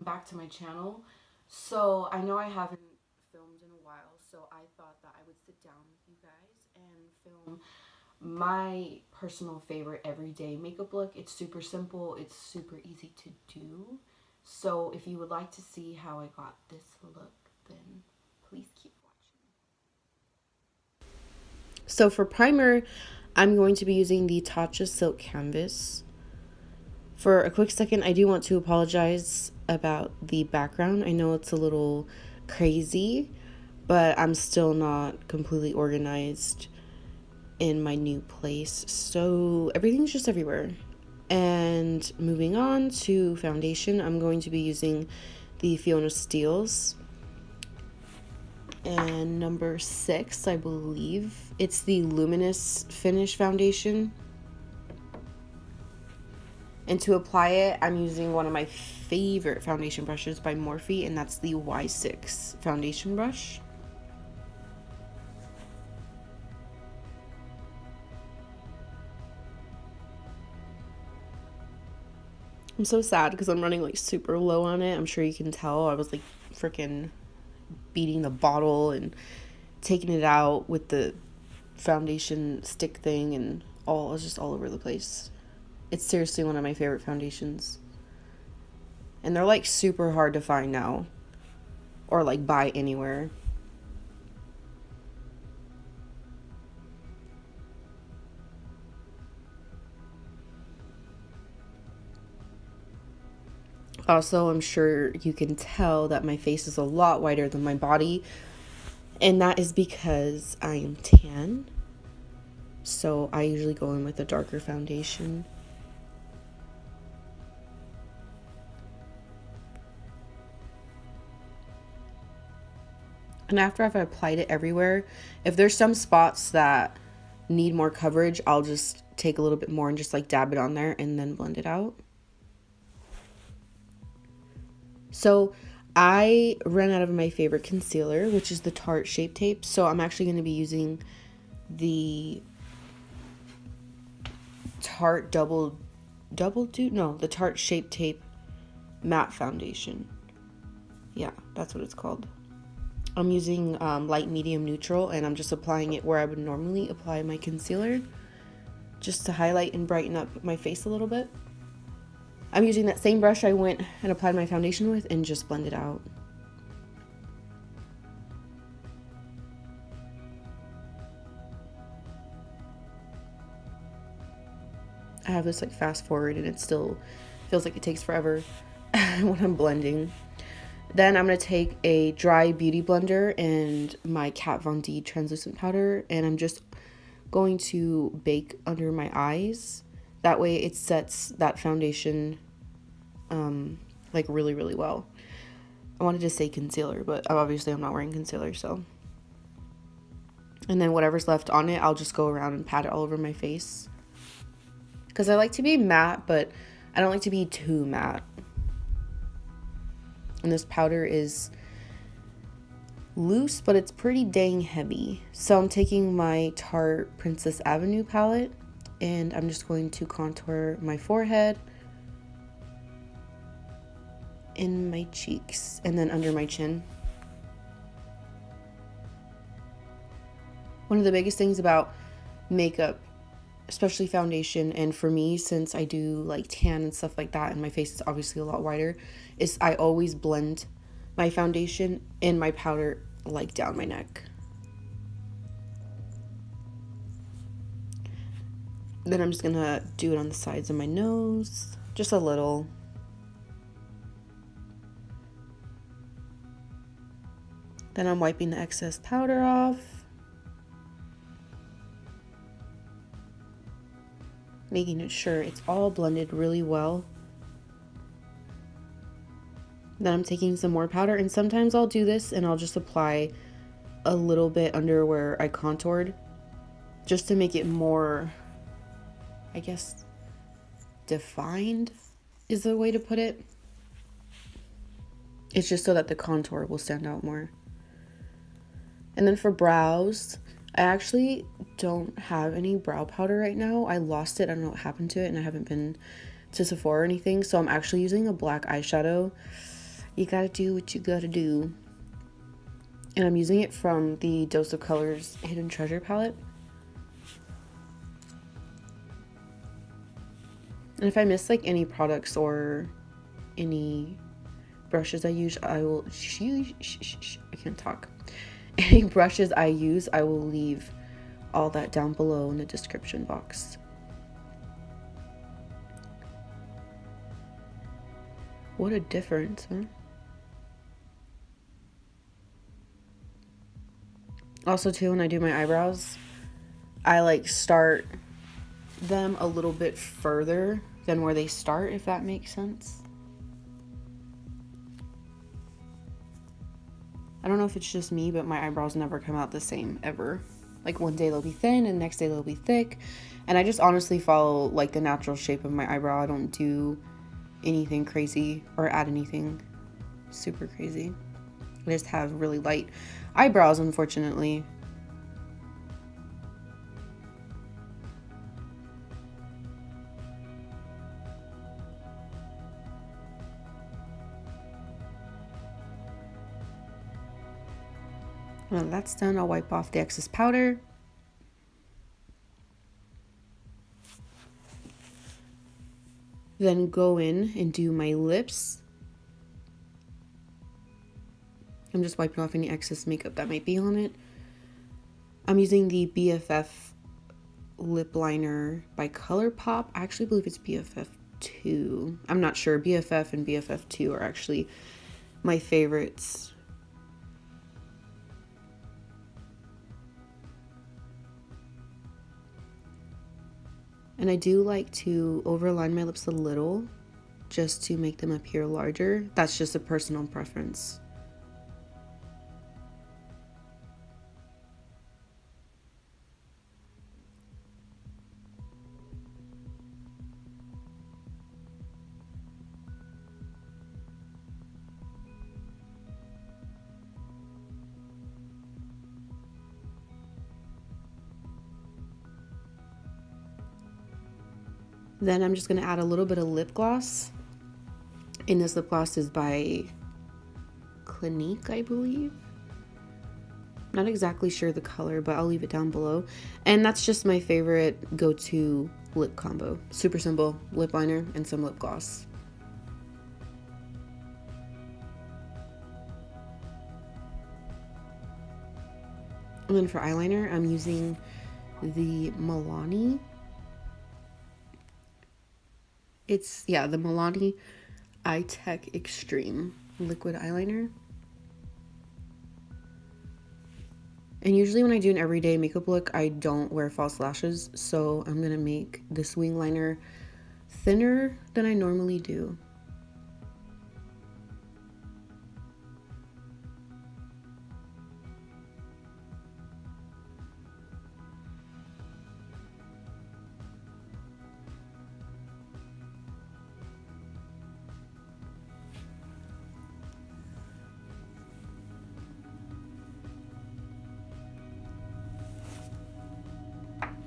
back to my channel. So I know I haven't filmed in a while, so I thought that I would sit down with you guys and film my personal favorite everyday makeup look. It's super simple, it's super easy to do. So if you would like to see how I got this look, then please keep watching. So for primer, I'm going to be using the Tatcha Silk Canvas. For a quick second, I do want to apologize about the background. I know it's a little crazy, but I'm still not completely organized in my new place, so everything's just everywhere. And moving on to foundation, I'm going to be using the Fiona stiles, and number 6, I believe. It's the Luminous Finish foundation. And to apply it, I'm using one of my favorite foundation brushes by Morphe, and that's the Y6 foundation brush. I'm so sad because I'm running like super low on it. I'm sure you can tell. I was like freaking beating the bottle and taking it out with the foundation stick thing, and all, it was just all over the place. It's seriously one of my favorite foundations. And they're like super hard to find now, or like buy anywhere. Also, I'm sure you can tell that my face is a lot whiter than my body, and that is because I am tan. So I usually go in with a darker foundation. And after I've applied it everywhere, if there's some spots that need more coverage, I'll just take a little bit more and just like dab it on there and then blend it out. So I ran out of my favorite concealer, which is the Tarte Shape Tape. So I'm actually going to be using the Tarte the Tarte Shape Tape Matte Foundation. Yeah, that's what it's called. I'm using light, medium, neutral, and I'm just applying it where I would normally apply my concealer, just to highlight and brighten up my face a little bit. I'm using that same brush I went and applied my foundation with and just blend it out. I have this like fast forward and it still feels like it takes forever when I'm blending. Then I'm going to take a dry beauty blender and my Kat Von D translucent powder, and I'm just going to bake under my eyes. That way it sets that foundation like really, really well. I wanted to say concealer, but obviously I'm not wearing concealer, so. And then whatever's left on it, I'll just go around and pat it all over my face. Because I like to be matte, but I don't like to be too matte. And this powder is loose, but it's pretty dang heavy. So I'm taking my Tarte Princess Avenue palette, and I'm just going to contour my forehead, in my cheeks, and then under my chin. One of the biggest things about makeup, especially foundation, and for me, since I do like tan and stuff like that and my face is obviously a lot whiter, is I always blend my foundation and my powder like down my neck. Then I'm just gonna do it on the sides of my nose, just a little. Then I'm wiping the excess powder off, making sure it's all blended really well. Then I'm taking some more powder, and sometimes I'll do this and I'll just apply a little bit under where I contoured, just to make it more, I guess, defined is the way to put it. It's just so that the contour will stand out more. And then for brows, I actually don't have any brow powder right now. I lost it. I don't know what happened to it, and I haven't been to Sephora or anything. So I'm actually using a black eyeshadow. You gotta do what you gotta do. And I'm using it from the Dose of Colors Hidden Treasure palette. And if I miss like any products or any brushes I use, I will I can't talk. Any brushes I use, I will leave all that down below in the description box. What a difference, huh? Also too, when I do my eyebrows, I like start them a little bit further than where they start, if that makes sense. I don't know if it's just me, but my eyebrows never come out the same ever. Like one day they'll be thin and the next day they'll be thick. And I just honestly follow like the natural shape of my eyebrow. I don't do anything crazy or add anything super crazy. I just have really light eyebrows, unfortunately. When that's done, I'll wipe off the excess powder. Then go in and do my lips. I'm just wiping off any excess makeup that might be on it. I'm using the BFF lip liner by Colourpop. I actually believe it's BFF 2. I'm not sure. BFF and BFF 2 are actually my favorites. And I do like to overline my lips a little just to make them appear larger. That's just a personal preference. Then I'm just going to add a little bit of lip gloss. And this lip gloss is by Clinique, I believe. Not exactly sure the color, but I'll leave it down below. And that's just my favorite go-to lip combo. Super simple, lip liner and some lip gloss. And then for eyeliner, I'm using the Milani. It's, yeah, the Milani Eye Tech Extreme liquid eyeliner. And usually when I do an everyday makeup look, I don't wear false lashes, so I'm gonna make this wing liner thinner than I normally do.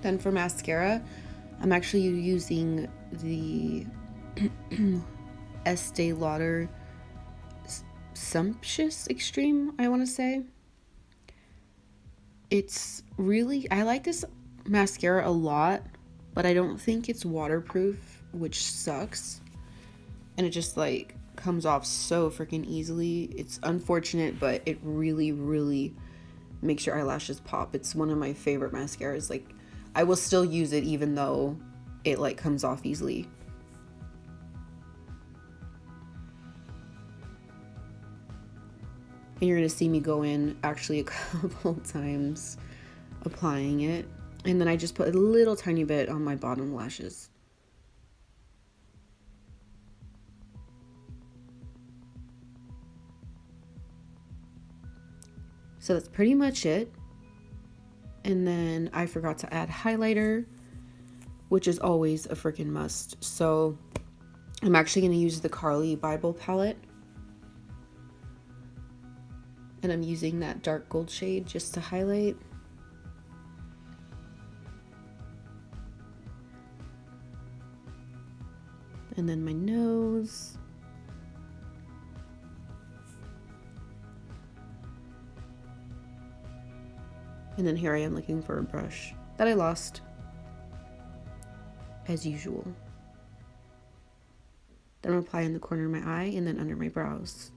Then for mascara, I'm actually using the Estee Lauder Sumptuous Extreme, I want to say. It's really, I like this mascara a lot, but I don't think it's waterproof, which sucks. And it just like comes off so freaking easily. It's unfortunate, but it really, really makes your eyelashes pop. It's one of my favorite mascaras. Like, I will still use it even though it like comes off easily. And you're gonna see me go in actually a couple times applying it. And then I just put a little tiny bit on my bottom lashes. So that's pretty much it. And then I forgot to add highlighter, which is always a freaking must. So I'm actually going to use the Carli Bybel palette. And I'm using that dark gold shade just to highlight. And then my nose. And then here I am looking for a brush that I lost, as usual. Then I'm gonna apply in the corner of my eye and then under my brows.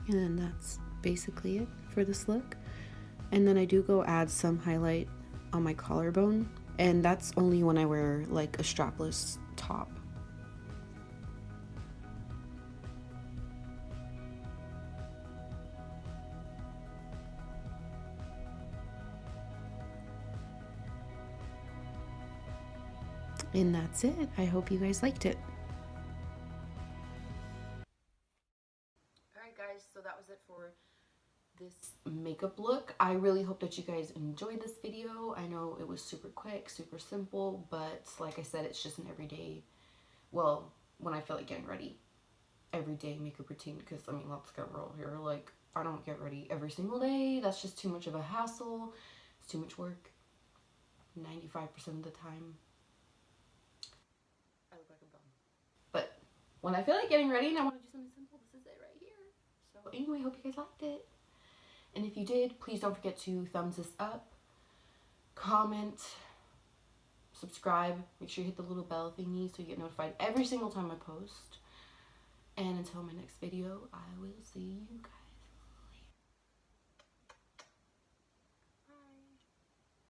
And then that's basically it for this look. And then I do go add some highlight on my collarbone, and that's only when I wear like a strapless top. And that's it. I hope you guys liked it. Alright guys, so that was it for this makeup look. I really hope that you guys enjoyed this video. I know it was super quick, super simple, but like I said, it's just an everyday, well, when I feel like getting ready, everyday makeup routine, because I mean, let's get real here, like, I don't get ready every single day. That's just too much of a hassle. It's too much work. 95% of the time I look like a bum. But when I feel like getting ready and I want to do something simple, this is it right here. So anyway, hope you guys liked it. And if you did, please don't forget to thumbs this up, comment, subscribe. Make sure you hit the little bell thingy so you get notified every single time I post. And until my next video, I will see you guys.